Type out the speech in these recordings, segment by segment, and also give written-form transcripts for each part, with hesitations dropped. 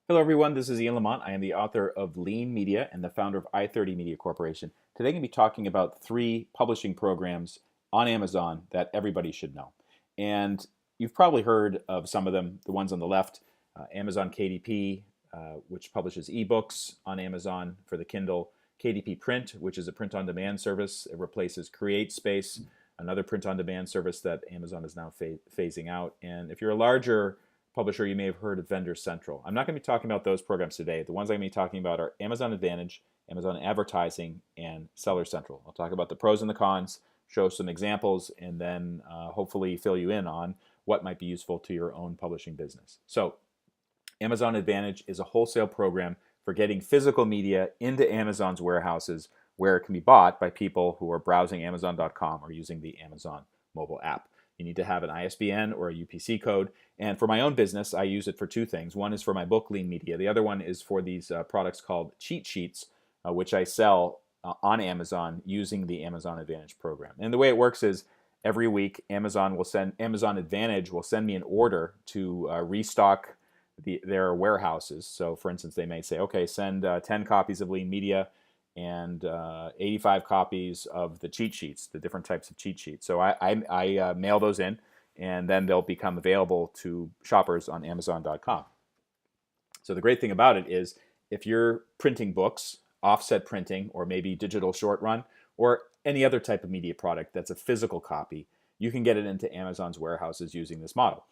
Hello, everyone. This is Ian Lamont. I am the author of Lean Media and the founder of i30 Media Corporation. Today, I'm going to be talking about three publishing programs on Amazon that everybody should know. And you've probably heard of some of them, the ones on the left, Amazon KDP, which publishes ebooks on Amazon for the Kindle, KDP Print, which is a print-on-demand service. It replaces CreateSpace, another print-on-demand service that Amazon is now phasing out. And if you're a larger publisher, you may have heard of Vendor Central. I'm not going to be talking about those programs today. The ones I'm going to be talking about are Amazon Advantage, Amazon Advertising, and Seller Central. I'll talk about the pros and the cons, show some examples, and then hopefully fill you in on what might be useful to your own publishing business. So Amazon Advantage is a wholesale program for getting physical media into Amazon's warehouses where it can be bought by people who are browsing Amazon.com or using the Amazon mobile app. You need to have an ISBN or a UPC code. And for my own business, I use it for two things. One is for my book, Lean Media. The other one is for these products called cheat sheets, which I sell on Amazon using the Amazon Advantage program. And the way it works is every week, Amazon Advantage will send me an order to restock their warehouses. So for instance, they may say, okay, send 10 copies of Lean Media and 85 copies of the cheat sheets, the different types of cheat sheets. So I mail those in, and then they'll become available to shoppers on Amazon.com. So the great thing about it is if you're printing books, offset printing, or maybe digital short run, or any other type of media product that's a physical copy, you can get it into Amazon's warehouses using this model.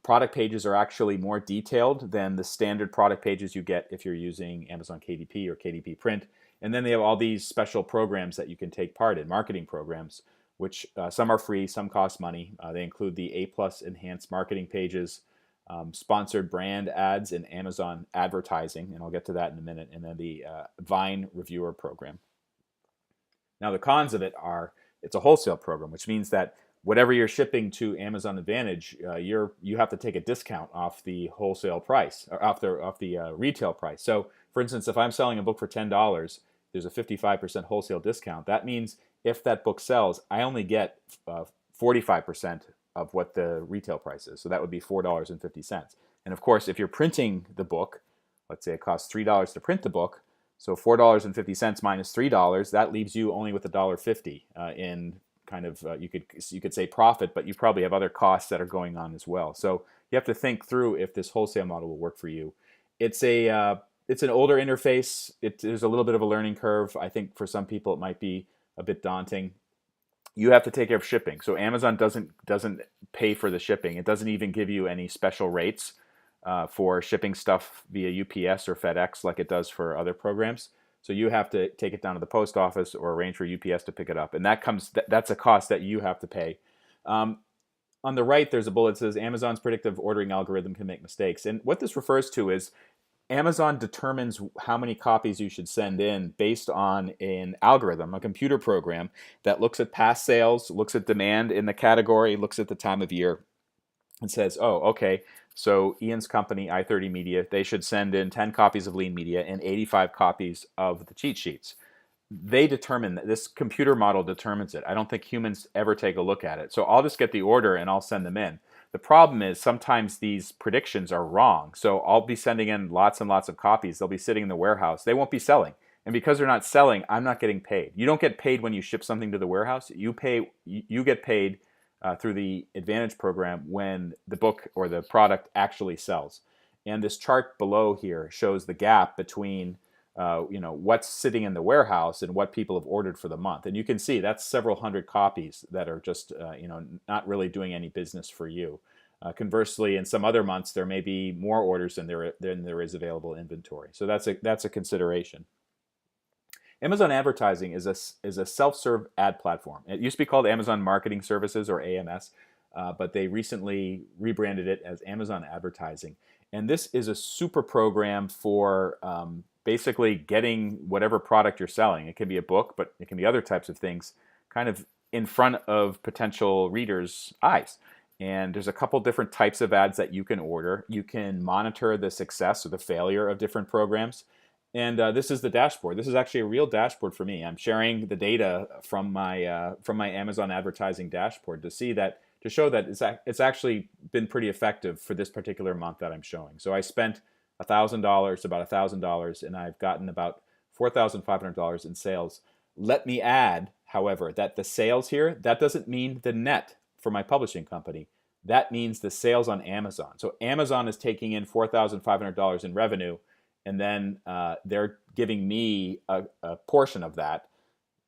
Product pages are actually more detailed than the standard product pages you get if you're using Amazon KDP or KDP Print. And then they have all these special programs that you can take part in, marketing programs, which some are free, some cost money. They include the A+ enhanced marketing pages, sponsored brand ads, and Amazon advertising, and I'll get to that in a minute, and then the Vine reviewer program. Now the cons of it are it's a wholesale program, which means that whatever you're shipping to Amazon Advantage, you have to take a discount off the wholesale price, or off the retail price. So, for instance, if I'm selling a book for $10, there's a 55% wholesale discount. That means if that book sells, I only get 45% of what the retail price is. So that would be $4.50. And of course, if you're printing the book, let's say it costs $3 to print the book, so $4.50 minus $3, that leaves you only with $1.50 in kind of you could say profit, but you probably have other costs that are going on as well. So you have to think through if this wholesale model will work for you. It's an older interface. There's a little bit of a learning curve. I think for some people it might be a bit daunting. You have to take care of shipping. So Amazon doesn't pay for the shipping. It doesn't even give you any special rates for shipping stuff via UPS or FedEx like it does for other programs. So you have to take it down to the post office or arrange for UPS to pick it up, and that's a cost that you have to pay. On the right, there's a bullet that says Amazon's predictive ordering algorithm can make mistakes, and what this refers to is Amazon determines how many copies you should send in based on an algorithm, a computer program that looks at past sales, looks at demand in the category, looks at the time of year, and says, oh, okay, so Ian's company, i30 Media, they should send in 10 copies of Lean Media and 85 copies of the cheat sheets. They determine that. This computer model determines it. I don't think humans ever take a look at it. So I'll just get the order and I'll send them in. The problem is sometimes these predictions are wrong. So I'll be sending in lots and lots of copies. They'll be sitting in the warehouse. They won't be selling. And because they're not selling, I'm not getting paid. You don't get paid when you ship something to the warehouse. You get paid through the Advantage program when the book or the product actually sells. And this chart below here shows the gap between what's sitting in the warehouse and what people have ordered for the month. And you can see that's several hundred copies that are just not really doing any business for you. Conversely, in some other months, there may be more orders than there is available inventory. So that's a consideration. Amazon Advertising is a self-serve ad platform. It used to be called Amazon Marketing Services, or AMS, but they recently rebranded it as Amazon Advertising. And this is a super program for basically getting whatever product you're selling. It can be a book, but it can be other types of things, kind of in front of potential readers' eyes. And there's a couple different types of ads that you can order. You can monitor the success or the failure of different programs. And this is the dashboard. This is actually a real dashboard for me. I'm sharing the data from my Amazon Advertising dashboard to show that it's actually been pretty effective for this particular month that I'm showing. So I spent $1,000, about $1,000, and I've gotten about $4,500 in sales. Let me add, however, that the sales here, that doesn't mean the net for my publishing company. That means the sales on Amazon. So Amazon is taking in $4,500 in revenue, and then they're giving me a portion of that.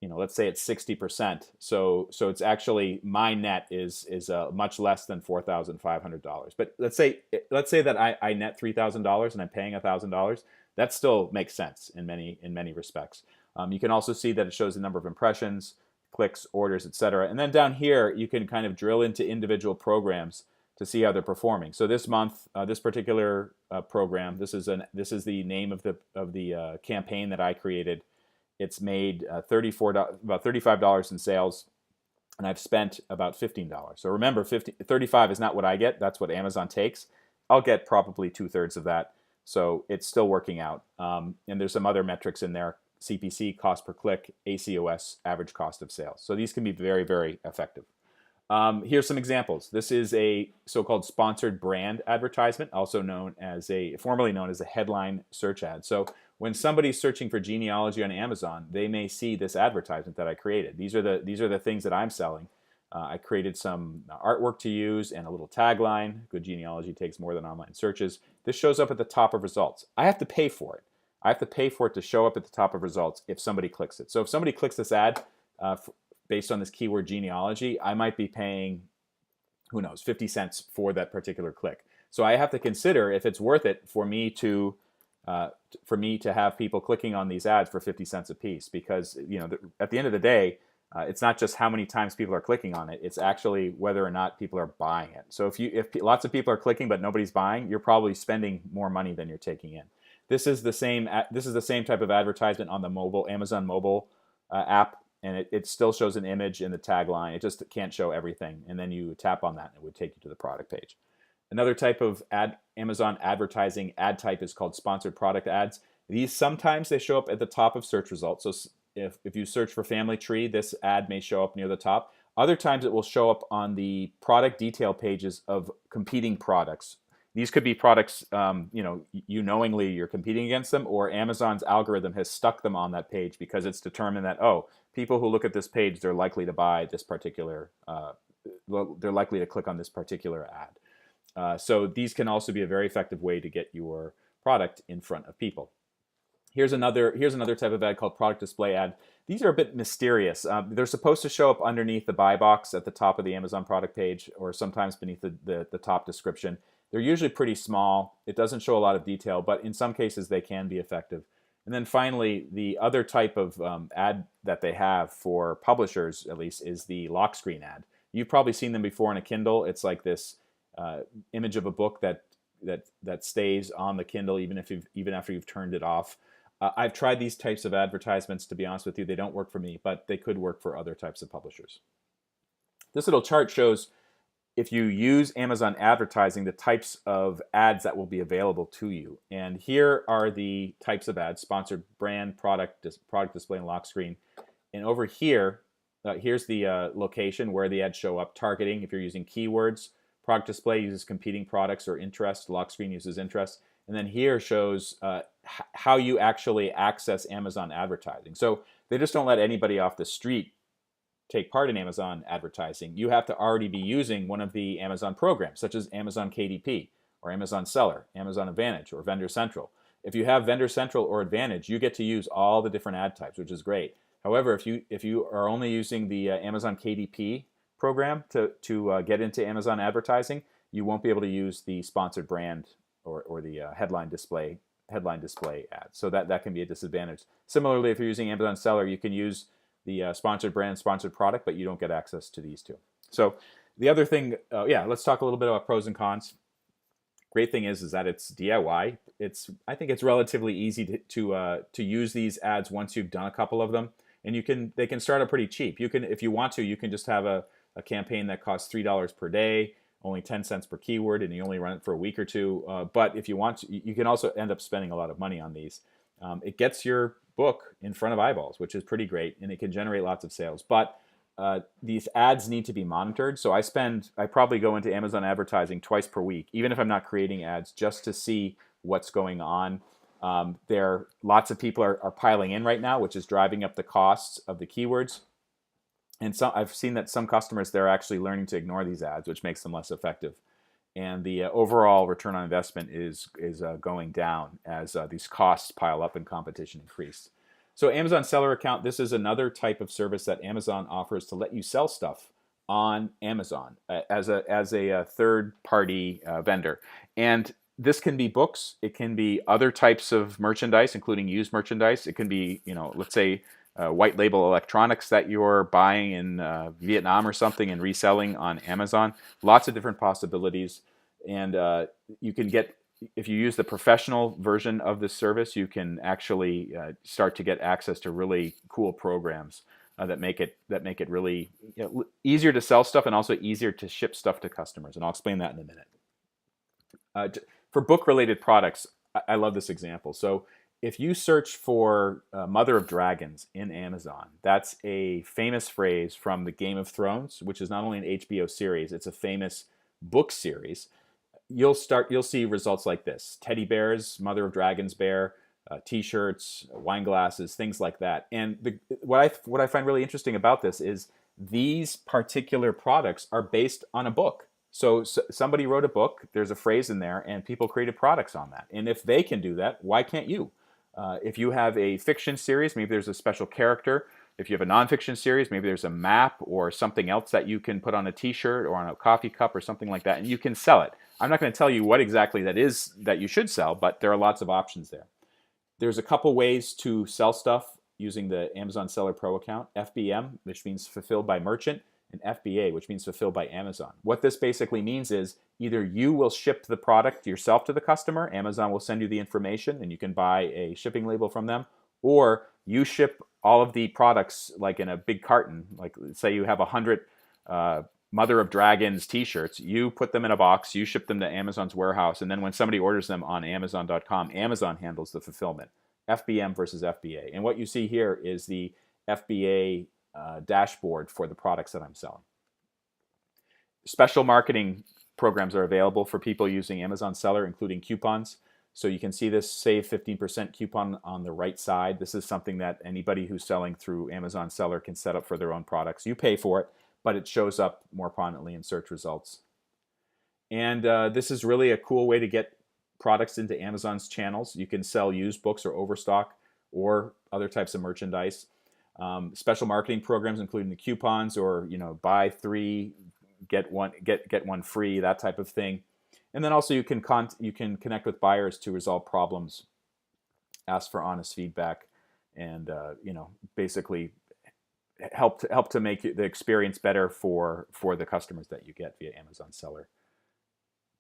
Let's say it's 60%. So it's actually my net is much less than $4,500. But let's say that I net $3,000 and I'm paying $1,000. That still makes sense in many respects. You can also see that it shows the number of impressions, clicks, orders, etc. And then down here you can kind of drill into individual programs to see how they're performing. So this month, this particular program, this is the name of the campaign that I created. It's made about $35 in sales, and I've spent about $15. So remember, 35 is not what I get. That's what Amazon takes. I'll get probably 2/3 of that. So it's still working out. And there's some other metrics in there: CPC, cost per click, ACOS, average cost of sales. So these can be very, very effective. Here's some examples. This is a so-called sponsored brand advertisement, formerly known as a headline search ad. So when somebody's searching for genealogy on Amazon, they may see this advertisement that I created. These are the things that I'm selling. I created some artwork to use and a little tagline. Good genealogy takes more than online searches. This shows up at the top of results. I have to pay for it. I have to pay for it to show up at the top of results if somebody clicks it. So if somebody clicks this ad based on this keyword genealogy, I might be paying, who knows, 50 cents for that particular click. So I have to consider if it's worth it for me to have people clicking on these ads for 50 cents a piece, because at the end of the day, it's not just how many times people are clicking on it, it's actually whether or not people are buying it. So if lots of people are clicking but nobody's buying, you're probably spending more money than you're taking in. This is the same type of advertisement on the Amazon mobile app, and it still shows an image in the tagline. It just can't show everything, and then you tap on that and it would take you to the product page. Another type of Amazon advertising ad type is called sponsored product ads. These sometimes they show up at the top of search results. So if you search for family tree, this ad may show up near the top. Other times it will show up on the product detail pages of competing products. These could be products, you knowingly you're competing against them, or Amazon's algorithm has stuck them on that page because it's determined that, people who look at this page, they're likely to buy this particular, they're likely to click on this particular ad. So these can also be a very effective way to get your product in front of people. Here's another type of ad called product display ad. These are a bit mysterious. They're supposed to show up underneath the buy box at the top of the Amazon product page, or sometimes beneath the top description. They're usually pretty small. It doesn't show a lot of detail, but in some cases they can be effective. And then finally, the other type of ad that they have for publishers, at least, is the lock screen ad. You've probably seen them before in a Kindle. It's like this image of a book that stays on the Kindle even after you've turned it off. I've tried these types of advertisements. To be honest with you, they don't work for me, but they could work for other types of publishers. This little chart shows, if you use Amazon advertising, the types of ads that will be available to you. And here are the types of ads: sponsored brand, product display, and lock screen. And over here, here's the location where the ads show up. Targeting, if you're using keywords. Product display uses competing products or interest. Lock screen uses interest. And then here shows how you actually access Amazon advertising. So they just don't let anybody off the street take part in Amazon advertising. You have to already be using one of the Amazon programs, such as Amazon KDP or Amazon Seller, Amazon Advantage, or Vendor Central. If you have Vendor Central or Advantage, you get to use all the different ad types, which is great. However, if you are only using the Amazon KDP program to get into Amazon advertising, you won't be able to use the sponsored brand or the headline display ads. So that can be a disadvantage. Similarly, if you're using Amazon Seller, you can use the sponsored brand, sponsored product, but you don't get access to these two. So the other thing, let's talk a little bit about pros and cons. Great thing is that it's DIY. I think it's relatively easy to use these ads once you've done a couple of them, and they can start out pretty cheap. You can, if you want to, you can just have a campaign that costs $3 per day, only 10 cents per keyword, and you only run it for a week or two. But if you want to, you can also end up spending a lot of money on these. It gets your book in front of eyeballs, which is pretty great, and it can generate lots of sales. But these ads need to be monitored. So I probably go into Amazon advertising twice per week, even if I'm not creating ads, just to see what's going on. There, lots of people are piling in right now, which is driving up the costs of the keywords. And so I've seen that some customers, they're actually learning to ignore these ads, which makes them less effective. And the overall return on investment is going down as these costs pile up and competition increase. So Amazon Seller Account, this is another type of service that Amazon offers to let you sell stuff on Amazon as a third-party vendor. And this can be books. It can be other types of merchandise, including used merchandise. It can be, let's say, white label electronics that you're buying in Vietnam or something and reselling on Amazon. Lots of different possibilities. And you can get, if you use the professional version of this service, you can actually start to get access to really cool programs that make it really easier to sell stuff and also easier to ship stuff to customers. And I'll explain that in a minute. For book-related products, I love this example. So if you search for Mother of Dragons in Amazon, that's a famous phrase from the Game of Thrones, which is not only an HBO series, it's a famous book series. You'll see results like this: teddy bears, Mother of Dragons bear, T-shirts, wine glasses, things like that. And what I find really interesting about this is these particular products are based on a book. So somebody wrote a book, there's a phrase in there, and people created products on that. And if they can do that, why can't you? If you have a fiction series, maybe there's a special character. If you have a nonfiction series, maybe there's a map or something else that you can put on a T-shirt or on a coffee cup or something like that, and you can sell it. I'm not going to tell you what exactly that is that you should sell, but there are lots of options there. There's a couple ways to sell stuff using the Amazon Seller Pro account: FBM, which means fulfilled by merchant, and FBA, which means fulfilled by Amazon. What this basically means is either you will ship the product yourself to the customer, Amazon will send you the information and you can buy a shipping label from them, or you ship all of the products like in a big carton. Like say you have 100 Mother of Dragons T-shirts, you put them in a box, you ship them to Amazon's warehouse, and then when somebody orders them on Amazon.com, Amazon handles the fulfillment. FBM versus FBA. And what you see here is the FBA dashboard for the products that I'm selling. Special marketing programs are available for people using Amazon Seller, including coupons. So you can see this save 15% coupon on the right side. This is something that anybody who's selling through Amazon Seller can set up for their own products. You pay for it, but it shows up more prominently in search results. And this is really a cool way to get products into Amazon's channels. You can sell used books or overstock or other types of merchandise. Special marketing programs, including the coupons or buy 3 get one free, that type of thing. And then also you can connect with buyers to resolve problems, ask for honest feedback, and basically help to make the experience better for the customers that you get via Amazon Seller.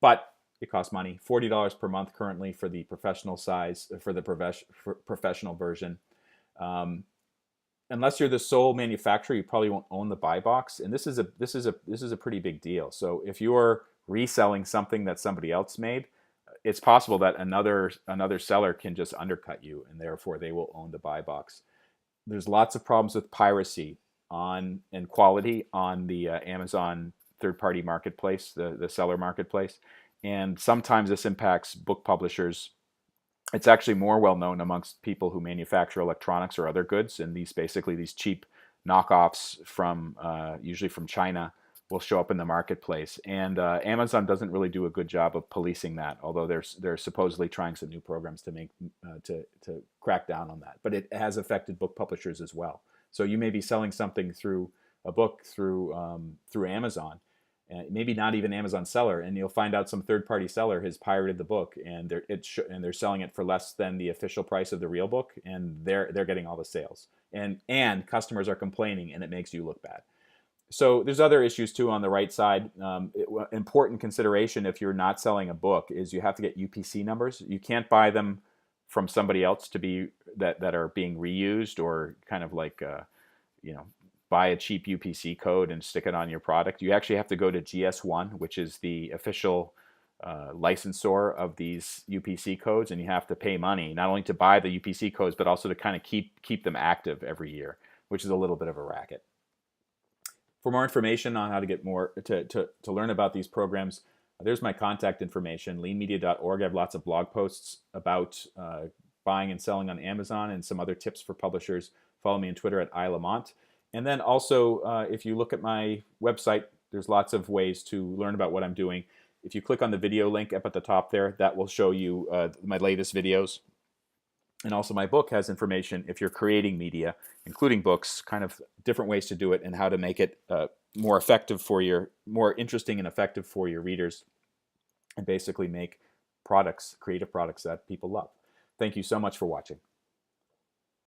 But it costs money. $40 per month currently for the professional size, for the professional version. Unless you're the sole manufacturer, you probably won't own the buy box, and this is a pretty big deal. So if you're reselling something that somebody else made, it's possible that another seller can just undercut you, and therefore they will own the buy box. There's lots of problems with piracy and quality on the Amazon third-party marketplace, the seller marketplace, and sometimes this impacts book publishers. It's actually more well known amongst people who manufacture electronics or other goods, and these cheap knockoffs from usually from China will show up in the marketplace. And Amazon doesn't really do a good job of policing that, although they're supposedly trying some new programs to make to crack down on that. But it has affected book publishers as well. So you may be selling something through a book through Amazon. Maybe not even Amazon Seller, and you'll find out some third-party seller has pirated the book, and they're selling it for less than the official price of the real book, and they're getting all the sales, and customers are complaining, and it makes you look bad. So there's other issues too on the right side. Important consideration if you're not selling a book is you have to get UPC numbers. You can't buy them from somebody else that are being reused or kind of like buy a cheap UPC code and stick it on your product. You actually have to go to GS1, which is the official licensor of these UPC codes, and you have to pay money not only to buy the UPC codes but also to kind of keep them active every year, which is a little bit of a racket. For more information on how to get more to learn about these programs, There's my contact information, leanmedia.org. I have lots of blog posts about buying and selling on Amazon and some other tips for publishers. Follow me on Twitter at ilamont. And then also, if you look at my website, there's lots of ways to learn about what I'm doing. If you click on the video link up at the top there, that will show you my latest videos. And also my book has information if you're creating media, including books, kind of different ways to do it and how to make it more effective for more interesting and effective for your readers, and basically make products, creative products that people love. Thank you so much for watching.